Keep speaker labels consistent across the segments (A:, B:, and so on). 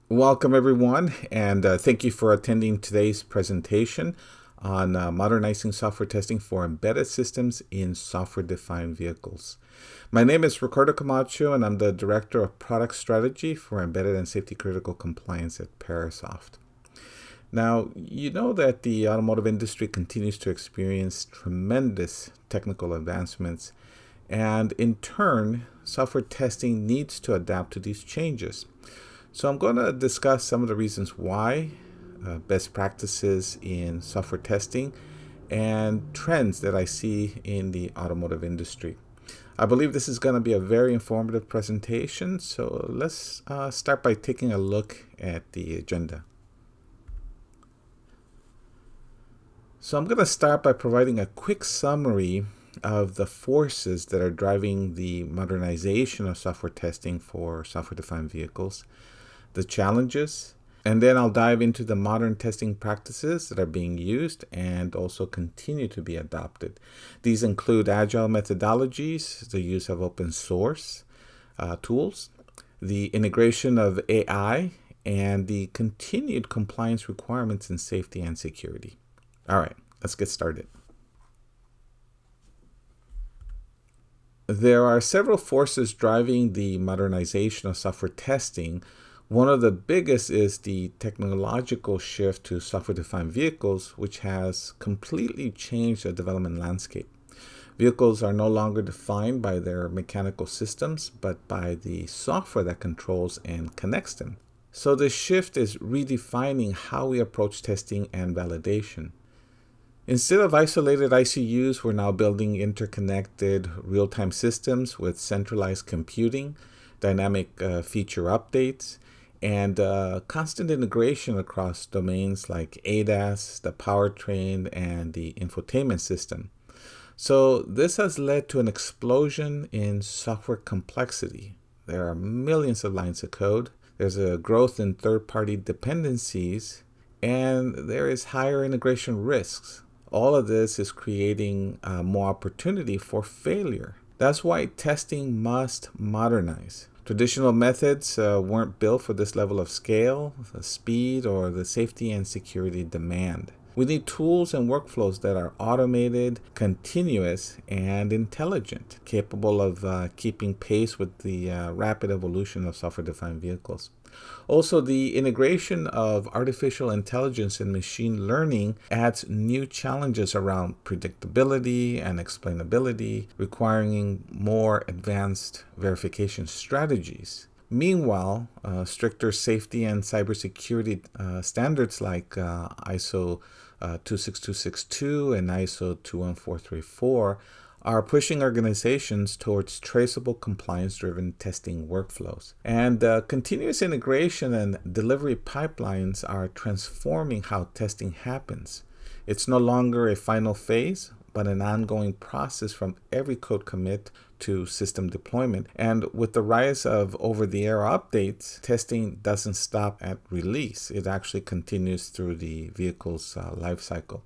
A: Welcome, everyone, and thank you for attending today's presentation on modernizing software testing for embedded systems in software-defined vehicles. My name is Ricardo Camacho, and I'm the Director of Product Strategy for Embedded and Safety Critical Compliance at Parasoft. Now, you know that the automotive industry continues to experience tremendous technical advancements, and in turn, software testing needs to adapt to these changes. So I'm going to discuss some of the reasons why, best practices in software testing, and trends that I see in the automotive industry. I believe this is going to be a very informative presentation, so let's start by taking a look at the agenda. So I'm going to start by providing a quick summary of the forces that are driving the modernization of software testing for software-defined vehicles, the challenges, and then I'll dive into the modern testing practices that are being used and also continue to be adopted. These include agile methodologies, the use of open source tools, the integration of AI, and the continued compliance requirements in safety and security. All right, let's get started. There are several forces driving the modernization of software testing. One of the biggest is the technological shift to software-defined vehicles, which has completely changed the development landscape. Vehicles are no longer defined by their mechanical systems, but by the software that controls and connects them. So this shift is redefining how we approach testing and validation. Instead of isolated ICUs, we're now building interconnected real-time systems with centralized computing, dynamic feature updates, and constant integration across domains like ADAS, the powertrain, and the infotainment system. So this has led to an explosion in software complexity. There are millions of lines of code. There's a growth in third-party dependencies, and there is higher integration risks. All of this is creating more opportunity for failure. That's why testing must modernize. Traditional methods weren't built for this level of scale, the speed, or the safety and security demand. We need tools and workflows that are automated, continuous, and intelligent, capable of keeping pace with the rapid evolution of software-defined vehicles. Also, the integration of artificial intelligence and machine learning adds new challenges around predictability and explainability, requiring more advanced verification strategies. Meanwhile, stricter safety and cybersecurity standards like ISO 26262 and ISO 21434 are pushing organizations towards traceable, compliance-driven testing workflows. And continuous integration and delivery pipelines are transforming how testing happens. It's no longer a final phase, but an ongoing process from every code commit to system deployment. And with the rise of over-the-air updates, testing doesn't stop at release. It actually continues through the vehicle's lifecycle.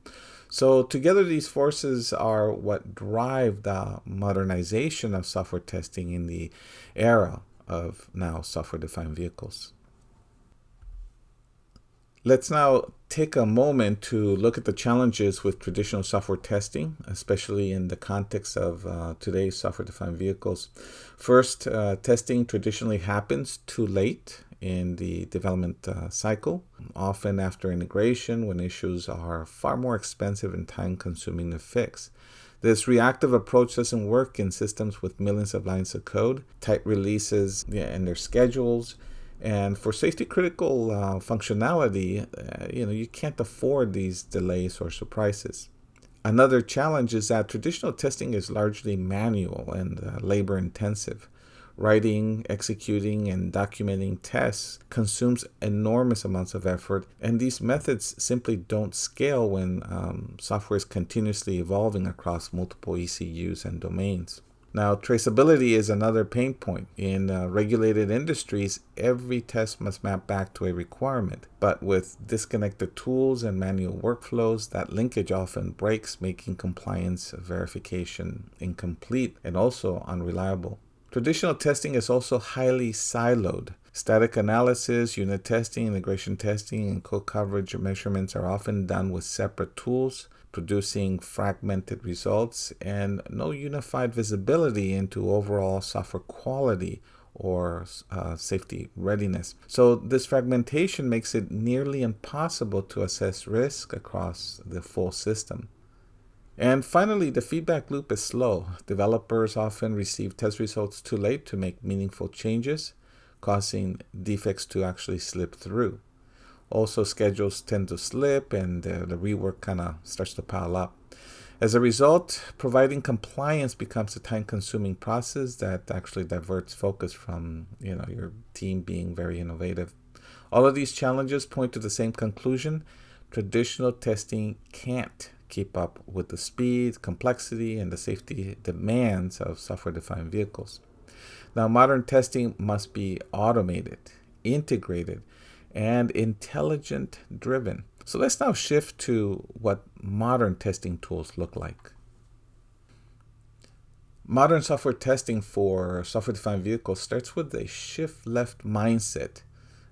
A: So together, these forces are what drive the modernization of software testing in the era of now software-defined vehicles. Let's now take a moment to look at the challenges with traditional software testing, especially in the context of today's software-defined vehicles. First, testing traditionally happens too late in the development cycle, often after integration when issues are far more expensive and time-consuming to fix. This reactive approach doesn't work in systems with millions of lines of code, tight releases and their schedules. And for safety critical functionality, you can't afford these delays or surprises. Another challenge is that traditional testing is largely manual and labor intensive. Writing, executing, and documenting tests consumes enormous amounts of effort, and these methods simply don't scale when software is continuously evolving across multiple ECUs and domains. Now, traceability is another pain point. In regulated industries, every test must map back to a requirement. But with disconnected tools and manual workflows, that linkage often breaks, making compliance verification incomplete and also unreliable. Traditional testing is also highly siloed. Static analysis, unit testing, integration testing, and code coverage measurements are often done with separate tools, producing fragmented results and no unified visibility into overall software quality or safety readiness. So this fragmentation makes it nearly impossible to assess risk across the full system. And finally, the feedback loop is slow. Developers often receive test results too late to make meaningful changes, causing defects to actually slip through. Also, schedules tend to slip and the rework kind of starts to pile up. As a result, providing compliance becomes a time-consuming process that actually diverts focus from your team being very innovative. All of these challenges point to the same conclusion. Traditional testing can't keep up with the speed, complexity, and the safety demands of software-defined vehicles. Now, modern testing must be automated, integrated, and intelligent-driven. So let's now shift to what modern testing tools look like. Modern software testing for software-defined vehicles starts with a shift-left mindset,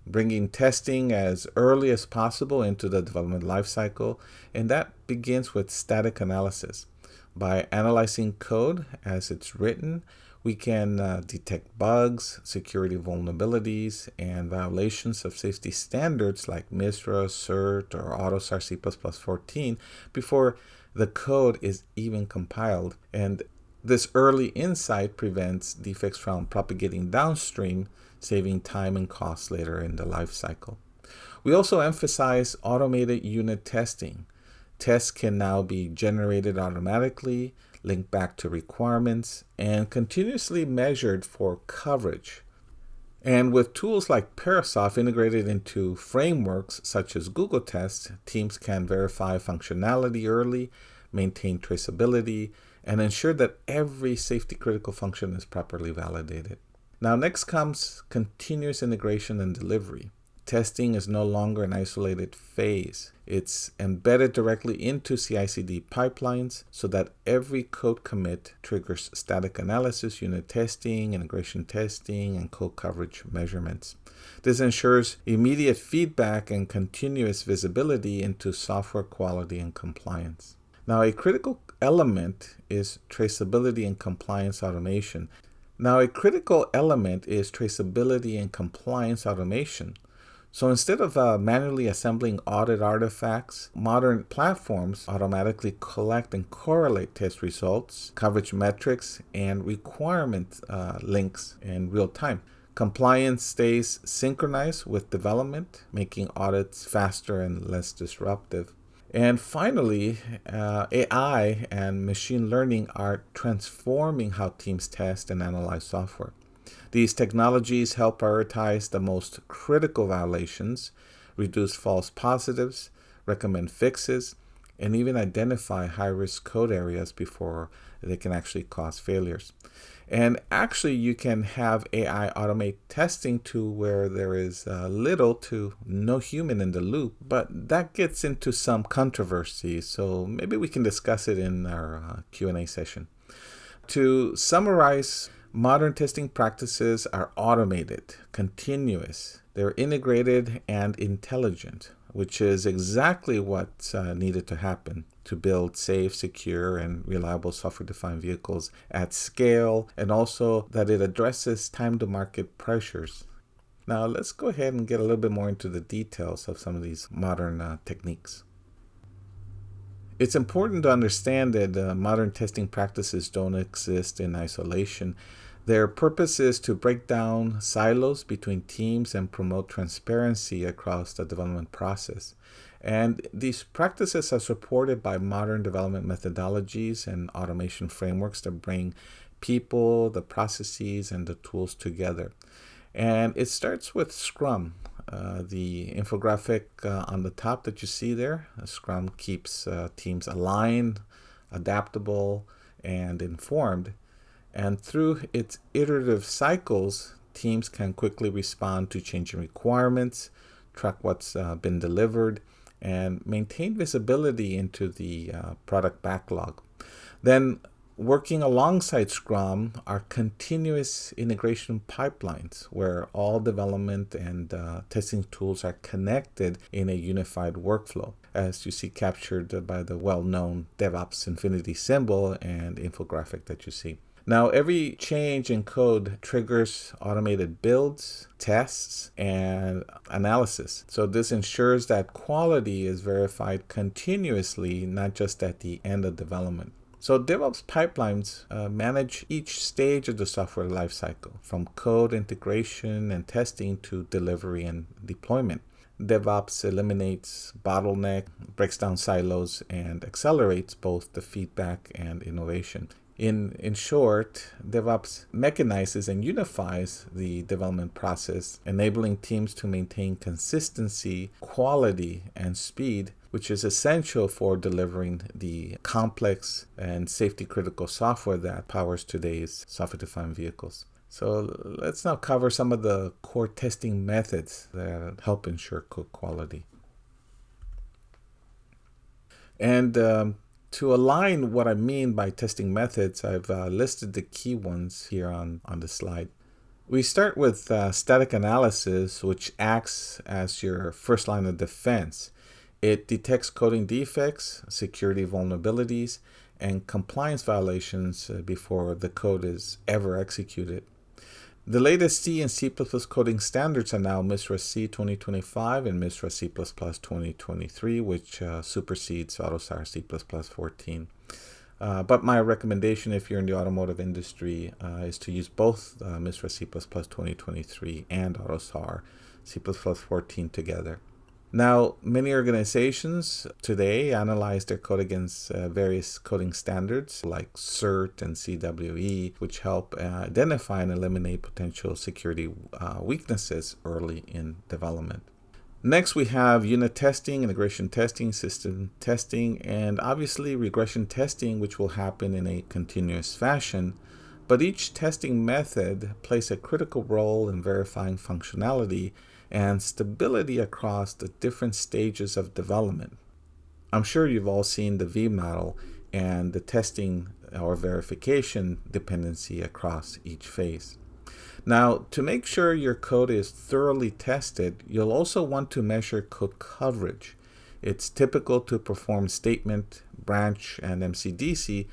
A: bringing testing as early as possible into the development lifecycle, and that begins with static analysis. By analyzing code as it's written, we can detect bugs, security vulnerabilities, and violations of safety standards like MISRA, CERT, or AUTOSAR C++14 before the code is even compiled. And this early insight prevents defects from propagating downstream, saving time and cost later in the life cycle. We also emphasize automated unit testing. Tests can now be generated automatically, linked back to requirements, and continuously measured for coverage. And with tools like Parasoft integrated into frameworks such as GoogleTest, teams can verify functionality early, maintain traceability, and ensure that every safety-critical function is properly validated. Now, next comes continuous integration and delivery. Testing is no longer an isolated phase. It's embedded directly into CI/CD pipelines so that every code commit triggers static analysis, unit testing, integration testing, and code coverage measurements. This ensures immediate feedback and continuous visibility into software quality and compliance. Now, a critical element is traceability and compliance automation. So instead of manually assembling audit artifacts, modern platforms automatically collect and correlate test results, coverage metrics, and requirement links in real time. Compliance stays synchronized with development, making audits faster and less disruptive. And finally, AI and machine learning are transforming how teams test and analyze software. These technologies help prioritize the most critical violations, reduce false positives, recommend fixes, and even identify high-risk code areas before they can actually cause failures. And actually, you can have AI automate testing to where there is little to no human in the loop, but that gets into some controversy, so maybe we can discuss it in our Q&A session. To summarize, modern testing practices are automated, continuous, they're integrated and intelligent, which is exactly what's needed to happen to build safe, secure, and reliable software-defined vehicles at scale, and also that it addresses time-to-market pressures. Now, let's go ahead and get a little bit more into the details of some of these modern techniques. It's important to understand that modern testing practices don't exist in isolation. Their purpose is to break down silos between teams and promote transparency across the development process. And these practices are supported by modern development methodologies and automation frameworks that bring people, the processes, and the tools together. And it starts with Scrum. The infographic on the top that you see there, Scrum keeps teams aligned, adaptable, and informed. And through its iterative cycles, teams can quickly respond to changing requirements, track what's been delivered, and maintain visibility into the product backlog. Then, Working alongside Scrum are continuous integration pipelines where all development and testing tools are connected in a unified workflow, as you see captured by the well-known DevOps Infinity symbol and infographic that you see. Now, every change in code triggers automated builds, tests, and analysis. So this ensures that quality is verified continuously, not just at the end of development. So DevOps pipelines manage each stage of the software lifecycle, from code integration and testing to delivery and deployment. DevOps eliminates bottleneck, breaks down silos, and accelerates both the feedback and innovation. In short, DevOps mechanizes and unifies the development process, enabling teams to maintain consistency, quality, and speed, which is essential for delivering the complex and safety-critical software that powers today's software-defined vehicles. So let's now cover some of the core testing methods that help ensure code quality. And to align what I mean by testing methods, I've listed the key ones here on the slide. We start with static analysis, which acts as your first line of defense. It detects coding defects, security vulnerabilities, and compliance violations before the code is ever executed. The latest C and C++ coding standards are now MISRA C 2025 and MISRA C++ 2023, which supersedes AUTOSAR C++ 14. But my recommendation, if you're in the automotive industry, is to use both MISRA C++ 2023 and AUTOSAR C++ 14 together. Now, many organizations today analyze their code against various coding standards like CERT and CWE, which help identify and eliminate potential security weaknesses early in development. Next, we have unit testing, integration testing, system testing, and obviously regression testing, which will happen in a continuous fashion. But each testing method plays a critical role in verifying functionality and stability across the different stages of development. I'm sure you've all seen the V model and the testing or verification dependency across each phase. Now, to make sure your code is thoroughly tested, you'll also want to measure code coverage. It's typical to perform statement, branch, and MCDC,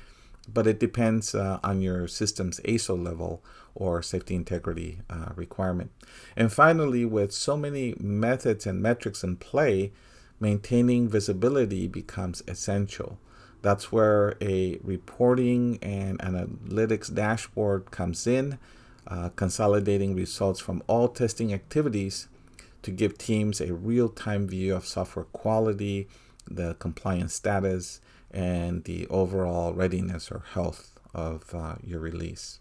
A: but it depends on your system's ASO level or safety integrity requirement. And finally, with so many methods and metrics in play, maintaining visibility becomes essential. That's where a reporting and analytics dashboard comes in, consolidating results from all testing activities to give teams a real-time view of software quality, the compliance status, and the overall readiness or health of your release.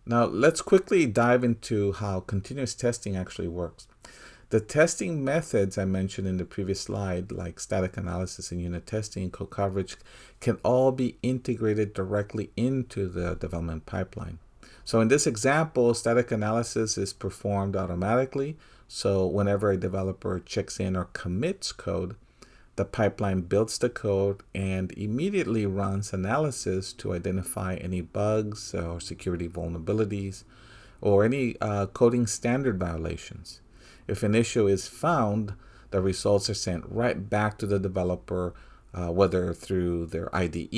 A: Now, let's quickly dive into how continuous testing actually works. The testing methods I mentioned in the previous slide, like static analysis and unit testing and code coverage, can all be integrated directly into the development pipeline. So in this example, static analysis is performed automatically. So whenever a developer checks in or commits code, the pipeline builds the code and immediately runs analysis to identify any bugs or security vulnerabilities or any coding standard violations. If an issue is found, the results are sent right back to the developer, whether through their IDE,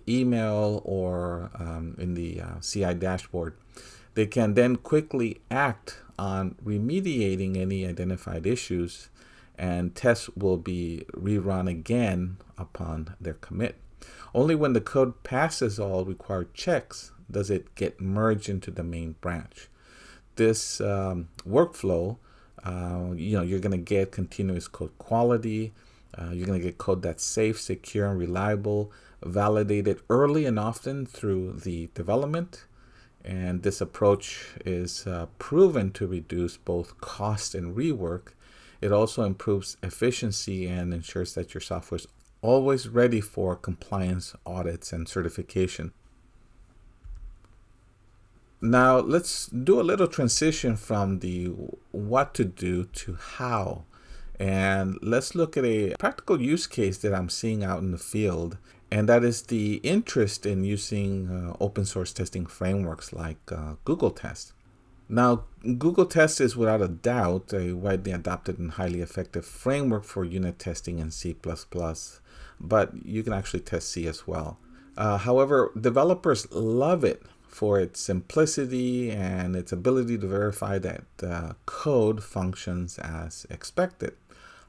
A: email, or in the CI dashboard. They can then quickly act on remediating any identified issues, and tests will be rerun again upon their commit. Only when the code passes all required checks does it get merged into the main branch. This workflow, you're going to get continuous code quality. You're going to get code that's safe, secure, and reliable, validated early and often through the development. And this approach is proven to reduce both cost and rework. It also improves efficiency and ensures that your software is always ready for compliance audits and certification. Now, let's do a little transition from the what to do to how. And let's look at a practical use case that I'm seeing out in the field. and that is the interest in using open source testing frameworks like GoogleTest. Now, GoogleTest is without a doubt a widely adopted and highly effective framework for unit testing in C++, but you can actually test C as well. However, developers love it for its simplicity and its ability to verify that code functions as expected.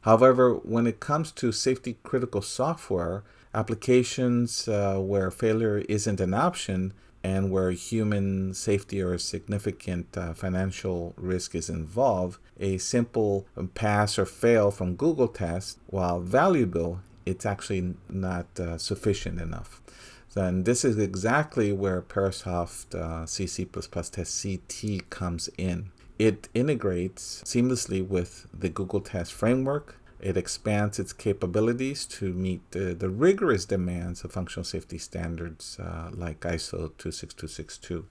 A: However, when it comes to safety critical software, applications where failure isn't an option and where human safety or significant financial risk is involved, a simple pass or fail from GoogleTest, while valuable, it's actually not sufficient enough. And this is exactly where Parasoft C++ Test CT comes in. It integrates seamlessly with the GoogleTest framework. It expands its capabilities to meet the rigorous demands of functional safety standards like ISO 26262.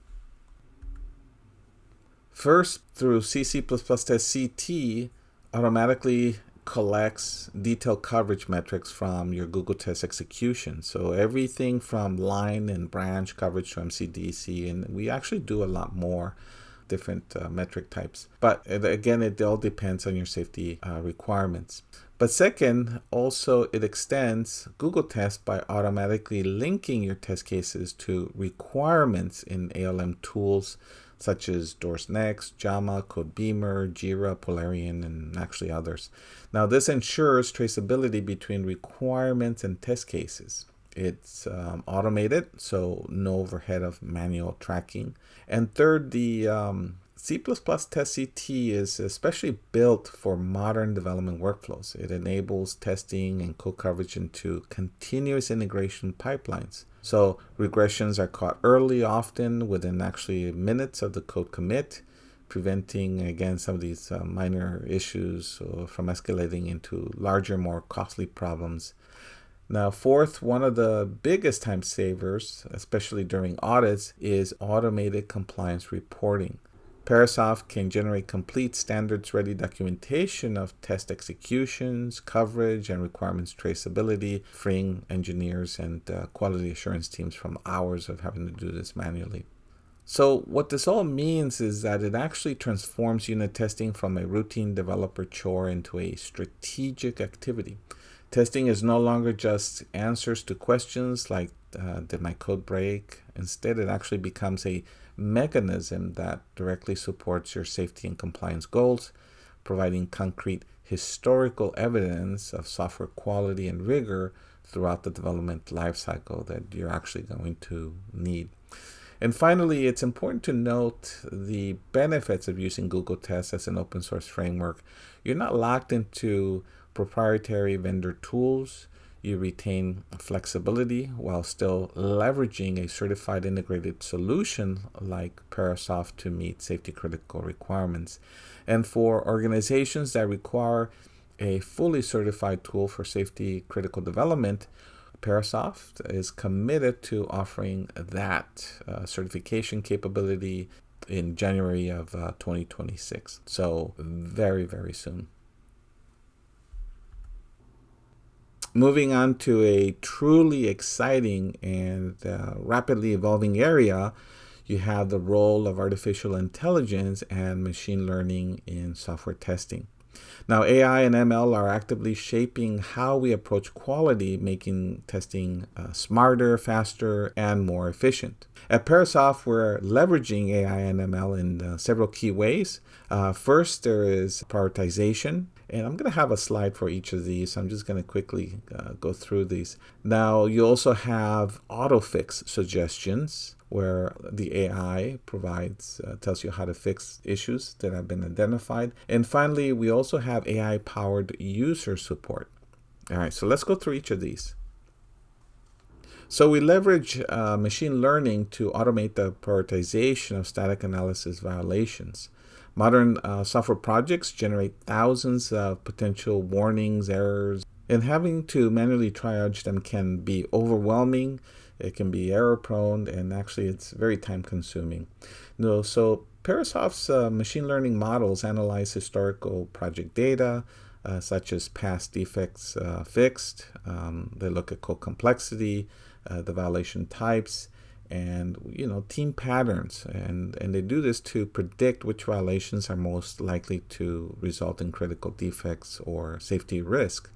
A: First, through C++ Test CT, automatically collects detailed coverage metrics from your GoogleTest execution. So everything from line and branch coverage to MCDC, and we actually do a lot more different metric types. But again, it all depends on your safety requirements. But second, also it extends GoogleTest by automatically linking your test cases to requirements in ALM tools such as Doors Next, JAMA, Codebeamer, Jira, Polarian, and actually others. Now, this ensures traceability between requirements and test cases. It's automated, so no overhead of manual tracking. And third, the C++ Test CT is especially built for modern development workflows. It enables testing and code coverage into continuous integration pipelines. So regressions are caught early, often within actually minutes of the code commit, preventing, again, some of these minor issues from escalating into larger, more costly problems. Now, fourth, one of the biggest time savers, especially during audits, is automated compliance reporting. Parasoft can generate complete standards-ready documentation of test executions, coverage, and requirements traceability, freeing engineers and quality assurance teams from hours of having to do this manually. So what this all means is that it actually transforms unit testing from a routine developer chore into a strategic activity. Testing is no longer just answers to questions like, did my code break? Instead, it actually becomes a mechanism that directly supports your safety and compliance goals, providing concrete historical evidence of software quality and rigor throughout the development lifecycle that you're actually going to need. And finally, it's important to note the benefits of using GoogleTest as an open source framework. You're not locked into proprietary vendor tools. You retain flexibility while still leveraging a certified integrated solution like Parasoft to meet safety critical requirements. And for organizations that require a fully certified tool for safety critical development, Parasoft is committed to offering that certification capability in January of 2026. So very, very soon. Moving on to a truly exciting and rapidly evolving area, you have the role of artificial intelligence and machine learning in software testing. Now, AI and ML are actively shaping how we approach quality, making testing smarter, faster, and more efficient. At Parasoft, we're leveraging AI and ML in several key ways. First, there is prioritization. And I'm going to have a slide for each of these. I'm just going to quickly go through these. Now, you also have autofix suggestions, where the AI provides, tells you how to fix issues that have been identified. And finally, we also have AI-powered user support. All right, so let's go through each of these. So we leverage machine learning to automate the prioritization of static analysis violations. Modern software projects generate thousands of potential warnings, errors, and having to manually triage them can be overwhelming. It can be error-prone, and actually it's very time-consuming. So Parasoft's machine learning models analyze historical project data, such as past defects fixed. They look at code complexity, the violation types, and team patterns, and they do this to predict which violations are most likely to result in critical defects or safety risk.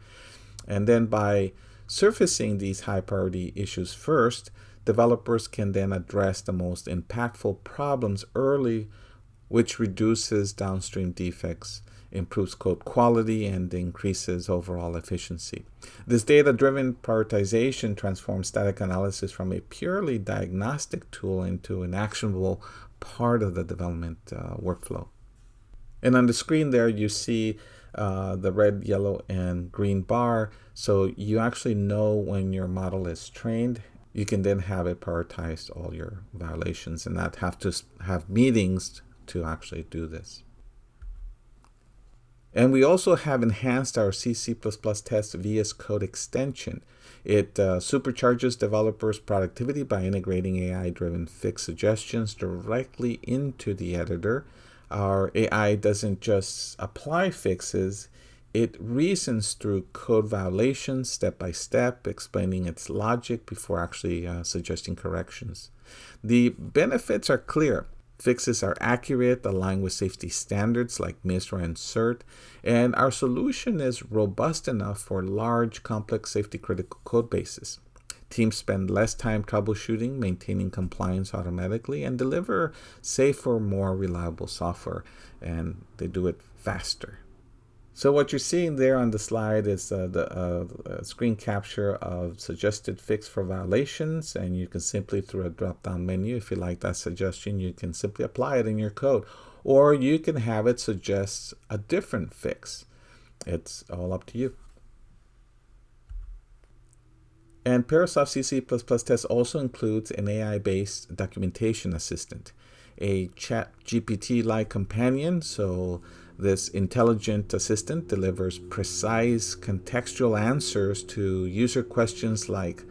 A: And then by surfacing these high priority issues first, developers can then address the most impactful problems early, which reduces downstream defects, improves code quality, and increases overall efficiency. This data-driven prioritization transforms static analysis from a purely diagnostic tool into an actionable part of the development workflow. And on the screen there, you see the red, yellow, and green bar. So you actually know when your model is trained. You can then have it prioritize all your violations and not have to have meetings to actually do this. And we also have enhanced our C++ test VS Code extension. It supercharges developers' productivity by integrating AI-driven fix suggestions directly into the editor. Our AI doesn't just apply fixes, it reasons through code violations step by step, explaining its logic before actually suggesting corrections. The benefits are clear. Fixes are accurate, aligned with safety standards like MIS or insert, and our solution is robust enough for large, complex, safety-critical code bases. Teams spend less time troubleshooting, maintaining compliance automatically, and deliver safer, more reliable software, and they do it faster. So what you're seeing there on the slide is the screen capture of suggested fix for violations, and you can simply, through a drop-down menu, if you like that suggestion, you can simply apply it in your code, or you can have it suggest a different fix. It's all up to you. And Parasoft C++ test also includes an AI-based documentation assistant, a ChatGPT-like companion. So this intelligent assistant delivers precise contextual answers to user questions like,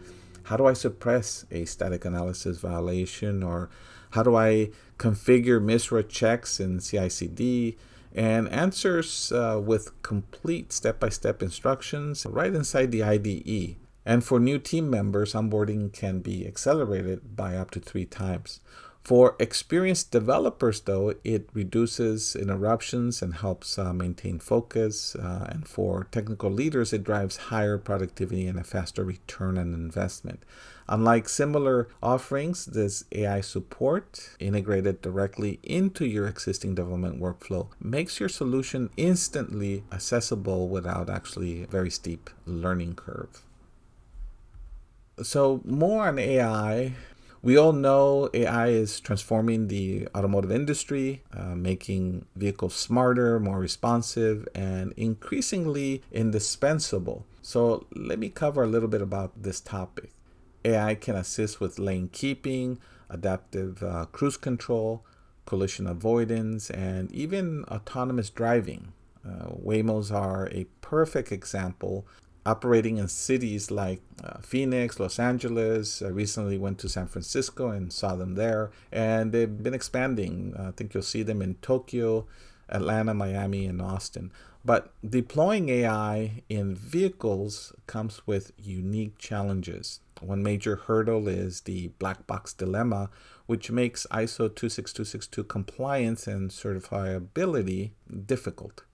A: how do I suppress a static analysis violation? Or how do I configure misread checks in CI/CD? And answers with complete step-by-step instructions right inside the IDE. And for new team members, onboarding can be accelerated by up to 3 times. For experienced developers, though, it reduces interruptions and helps maintain focus. And for technical leaders, it drives higher productivity and a faster return on investment. Unlike similar offerings, this AI support, integrated directly into your existing development workflow, makes your solution instantly accessible without actually a very steep learning curve. So more on AI. We all know AI is transforming the automotive industry, making vehicles smarter, more responsive, and increasingly indispensable. So let me cover a little bit about this topic. AI can assist with lane keeping, adaptive cruise control, collision avoidance, and even autonomous driving. Waymos are a perfect example, operating in cities like Phoenix, Los Angeles. I recently went to San Francisco and saw them there, and they've been expanding. I think you'll see them in Tokyo, Atlanta, Miami, and Austin. But deploying AI in vehicles comes with unique challenges. One major hurdle is the black box dilemma, which makes ISO 26262 compliance and certifiability difficult.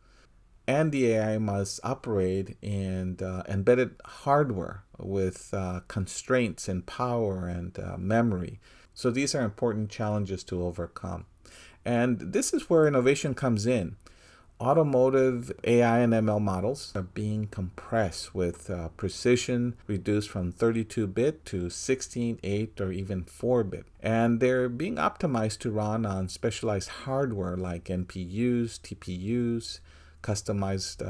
A: And the AI must operate in embedded hardware with constraints in power and memory. So these are important challenges to overcome. And this is where innovation comes in. Automotive AI and ML models are being compressed with precision reduced from 32-bit to 16, 8, or even 4-bit. And they're being optimized to run on specialized hardware like NPUs, TPUs, customized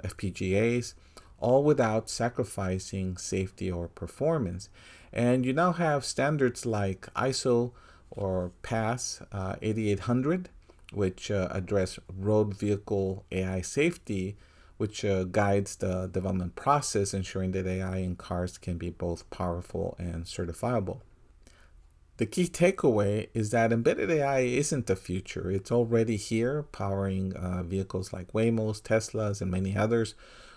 A: FPGAs, all without sacrificing safety or performance. And you now have standards like ISO or PAS 8800, which address road vehicle AI safety, which guides the development process, ensuring that AI in cars can be both powerful and certifiable. The key takeaway is that embedded AI isn't the future. It's already here, powering vehicles like Waymos, Teslas, and many others.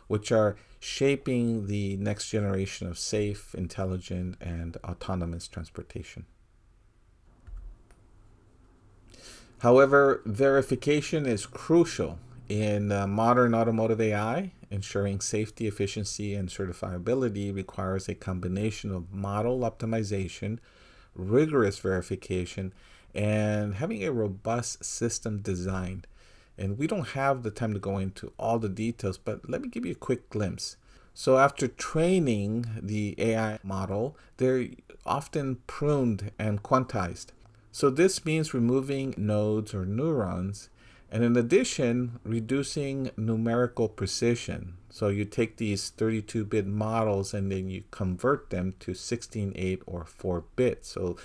A: which are shaping the next generation of safe, intelligent, and autonomous transportation. However, verification is crucial in modern automotive AI. Ensuring safety, efficiency, and certifiability requires a combination of model optimization, rigorous verification, and having a robust system design. And we don't have the time to go into all the details, but let me give you a quick glimpse. So after training the AI model, they're often pruned and quantized. So this means removing nodes or neurons, and in addition, reducing numerical precision. So you take these 32-bit models and then you convert them to 16/8 or 4-bit. So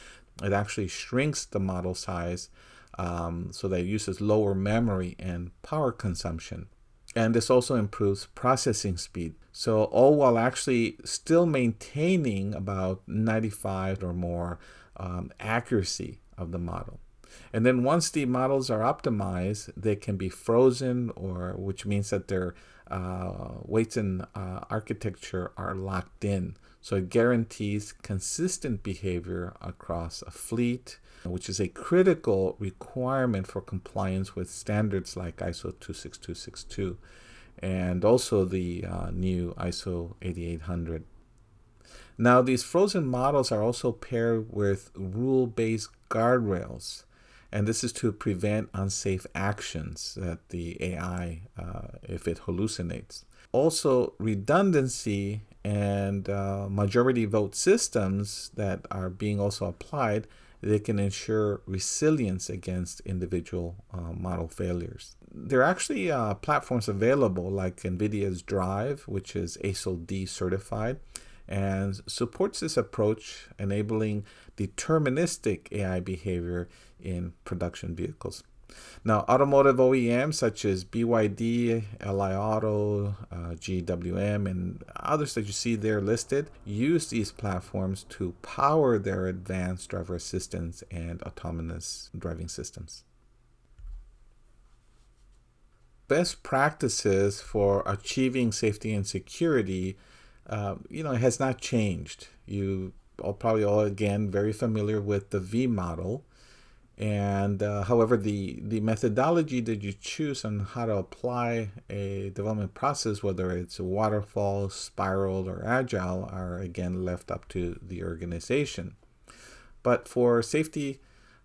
A: it actually shrinks the model size so that it uses lower memory and power consumption. And this also improves processing speed. So all while actually still maintaining about 95 or more accuracy of the model. And then once the models are optimized, they can be frozen, or which means that their weights and architecture are locked in. So it guarantees consistent behavior across a fleet, which is a critical requirement for compliance with standards like ISO 26262 and also the new ISO 8800. Now, these frozen models are also paired with rule-based guardrails, and this is to prevent unsafe actions that the AI, if it hallucinates. Also, redundancy and majority vote systems that are being also applied, they can ensure resilience against individual model failures. There are actually platforms available like NVIDIA's Drive, which is ASIL-D certified, and supports this approach, enabling deterministic AI behavior in production vehicles. Now, automotive OEMs such as BYD, LI Auto, GWM, and others that you see there listed use these platforms to power their advanced driver assistance and autonomous driving systems. Best practices for achieving safety and security it has not changed. You are probably all, again, very familiar with the V model. And however, the methodology that you choose on how to apply a development process, whether it's a waterfall, spiral, or agile, are again left up to the organization. But for safety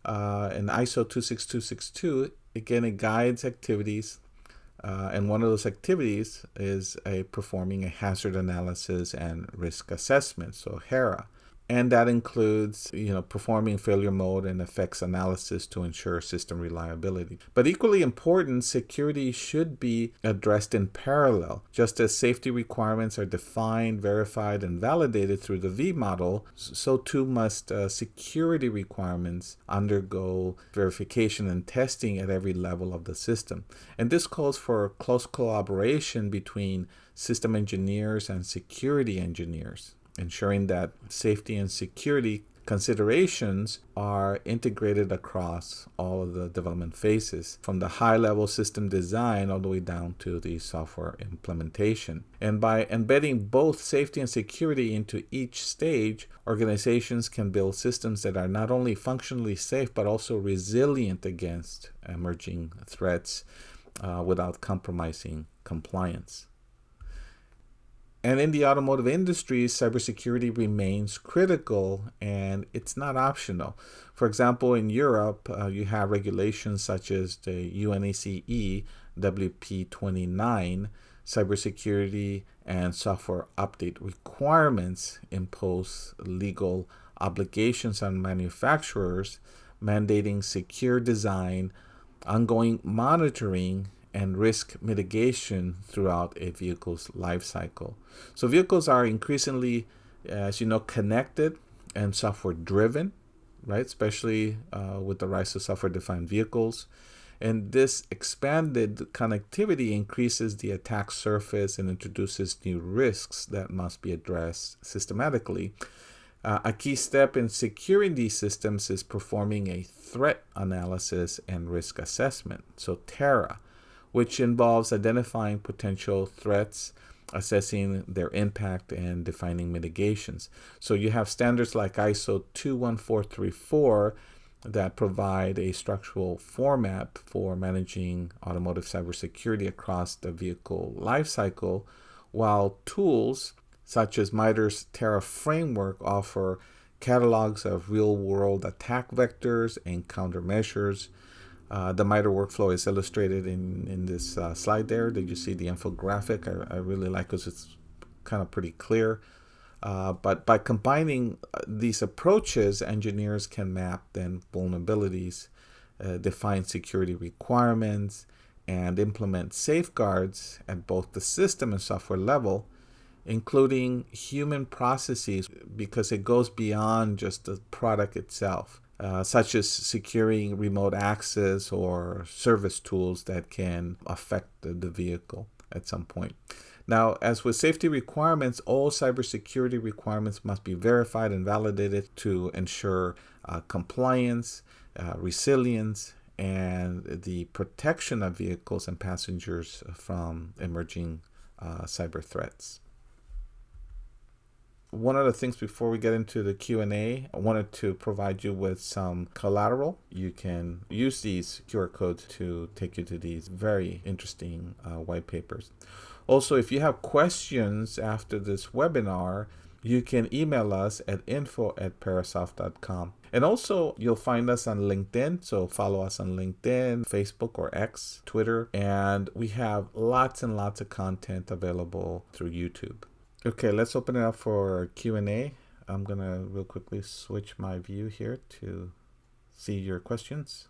A: in ISO 26262, again, it guides activities. And one of those activities is performing a hazard analysis and risk assessment, so HERA. And that includes, performing failure mode and effects analysis to ensure system reliability. But equally important, security should be addressed in parallel. Just as safety requirements are defined, verified, and validated through the V model, so too must security requirements undergo verification and testing at every level of the system. And this calls for close collaboration between system engineers and security engineers, ensuring that safety and security considerations are integrated across all of the development phases, from the high-level system design all the way down to the software implementation. And by embedding both safety and security into each stage, organizations can build systems that are not only functionally safe, but also resilient against emerging threats without compromising compliance. And in the automotive industry, cybersecurity remains critical and it's not optional. For example, in Europe, you have regulations such as the UNECE WP29, cybersecurity and software update requirements impose legal obligations on manufacturers, mandating secure design, ongoing monitoring, and risk mitigation throughout a vehicle's life cycle. So vehicles are increasingly, as you know, connected and software driven, right? Especially with the rise of software-defined vehicles. And this expanded connectivity increases the attack surface and introduces new risks that must be addressed systematically. A key step in securing these systems is performing a threat analysis and risk assessment, so TERA, which involves identifying potential threats assessing their impact and defining mitigations. So you have standards like ISO 21434 that provide a structural format for managing automotive cybersecurity across the vehicle lifecycle, while tools such as MITRE's Terra framework offer catalogs of real-world attack vectors and countermeasures. The MITRE workflow is illustrated in this slide there. Did you see the infographic? I really like because it's kind of pretty clear. But by combining these approaches, engineers can map then vulnerabilities, define security requirements, and implement safeguards at both the system and software level, including human processes, because it goes beyond just the product itself, such as securing remote access or service tools that can affect the vehicle at some point. Now, as with safety requirements, all cybersecurity requirements must be verified and validated to ensure compliance, resilience, and the protection of vehicles and passengers from emerging cyber threats. One of the things before we get into the Q&A, I wanted to provide you with some collateral. You can use these QR codes to take you to these very interesting white papers. Also, if you have questions after this webinar, you can email us at info@parasoft.com. And also, you'll find us on LinkedIn. So follow us on LinkedIn, Facebook or X, Twitter. And we have lots and lots of content available through YouTube. Okay, let's open it up for Q&A. I'm going to real quickly switch my view here to see your questions.